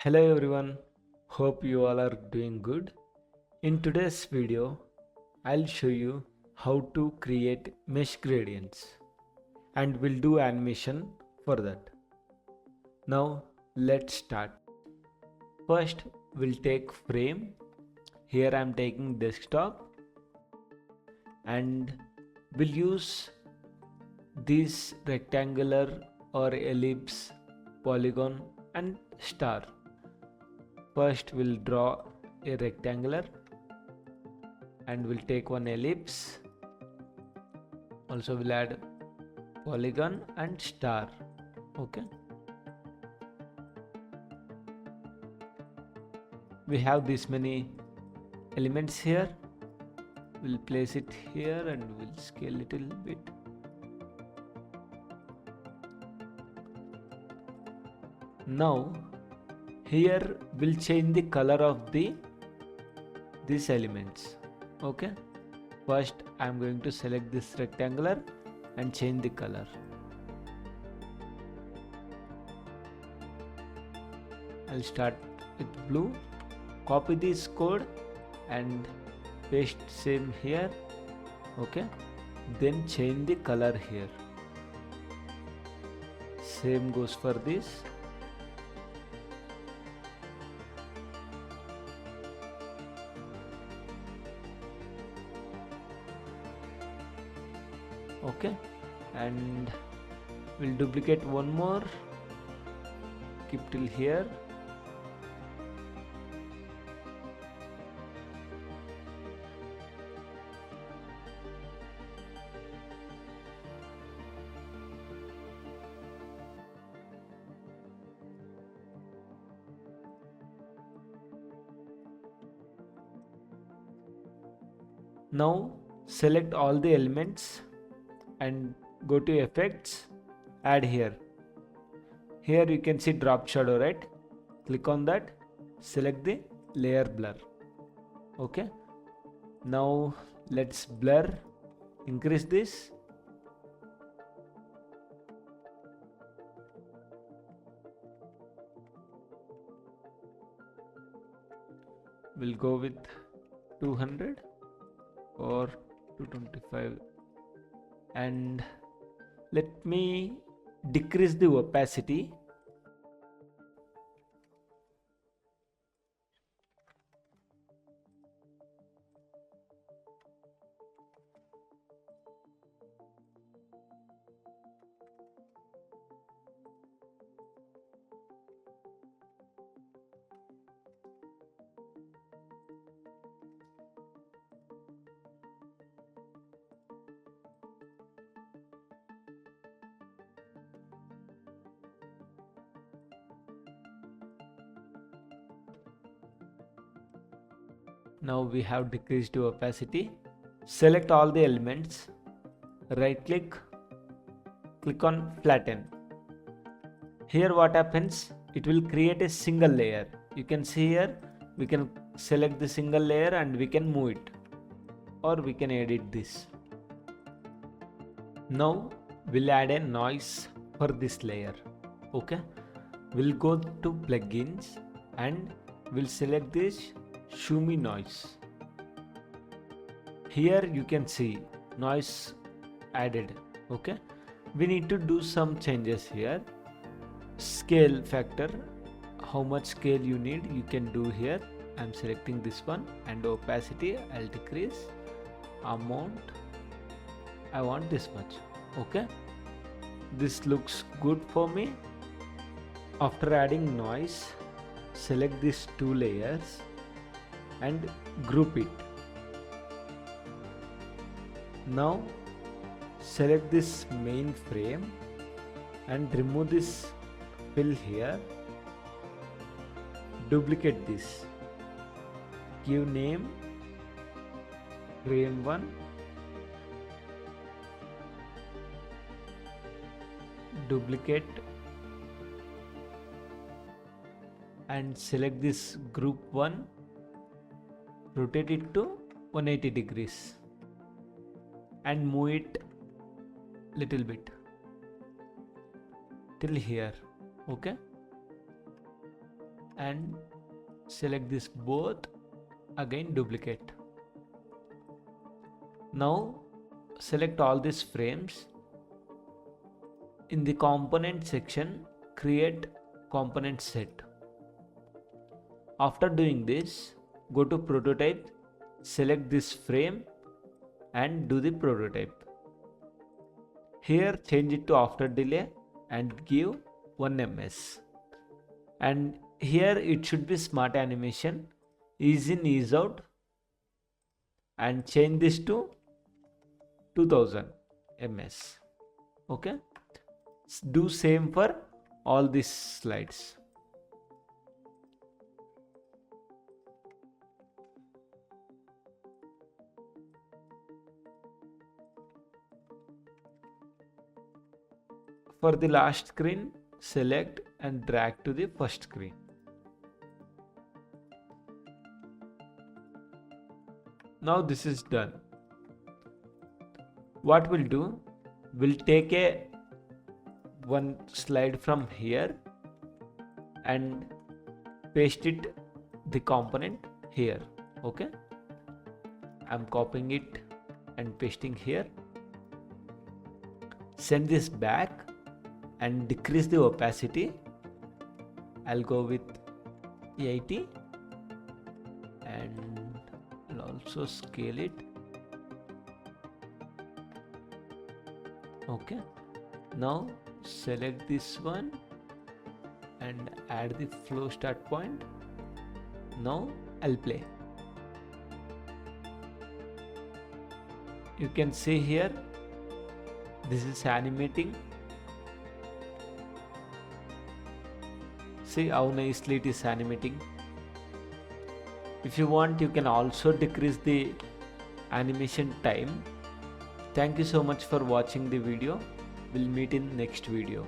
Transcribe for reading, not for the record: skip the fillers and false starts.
Hello everyone, hope you all are doing good. In today's video, I'll show you how to create mesh gradients and we'll do animation for that. Now let's start. First we'll take frame. Here I'm taking desktop and we'll use this rectangular or ellipse, polygon and star. First we'll draw a rectangular and we'll take one ellipse. Also we'll add polygon and star. Okay. We have this many elements here. We'll place it here and we'll scale a little bit. Now here we'll change the color of these elements. Okay, first I'm going to select this rectangular and change the color. I'll start with blue, copy this code and paste same here. Okay, then change the color here. Same goes for this. Okay, and we'll duplicate one more, keep till here. Now select all the elements and go to effects, add here. Here you can see drop shadow, right? Click on that, select the layer blur. Okay, now let's blur, increase this. We'll go with 200 or 225 and let me decrease the opacity. Now we have decreased the opacity. Select all the elements, right click, click on flatten. Here what happens, it will create a single layer. You can see here, we can select the single layer and we can move it or we can edit this. Now we'll add a noise for this layer. Okay, we'll go to plugins and we'll select this show me noise. Here you can see noise added. Okay, we need to do some changes here. Scale factor, how much scale you need, you can do here. I'm selecting this one, and opacity I'll decrease. Amount I want this much. Okay, this looks good for me. After adding noise, select these two layers and group it. Now select this main frame and remove this fill here. Duplicate this, give name frame 1, duplicate and select this group 1, rotate it to 180 degrees and move it little bit till here. Okay, and select this both, again duplicate. Now select all these frames. In the component section, create component set. After doing this, go to prototype, select this frame and do the prototype. Here change it to after delay and give 1 ms. And here it should be smart animation, ease in, ease out, and change this to 2000 ms. Okay, do same for all these slides. For the last screen, select and drag to the first screen. Now this is done. What we'll do, we'll take one slide from here and paste it the component here. Okay, I'm copying it and pasting here. Send this back and decrease the opacity. I'll go with 80 and I'll also scale it. Okay, now select this one and add the flow start point. Now I'll play. You can see here, this is animating. See how nicely it is animating. If you want, you can also decrease the animation time. Thank you so much for watching the video. We'll meet in next video.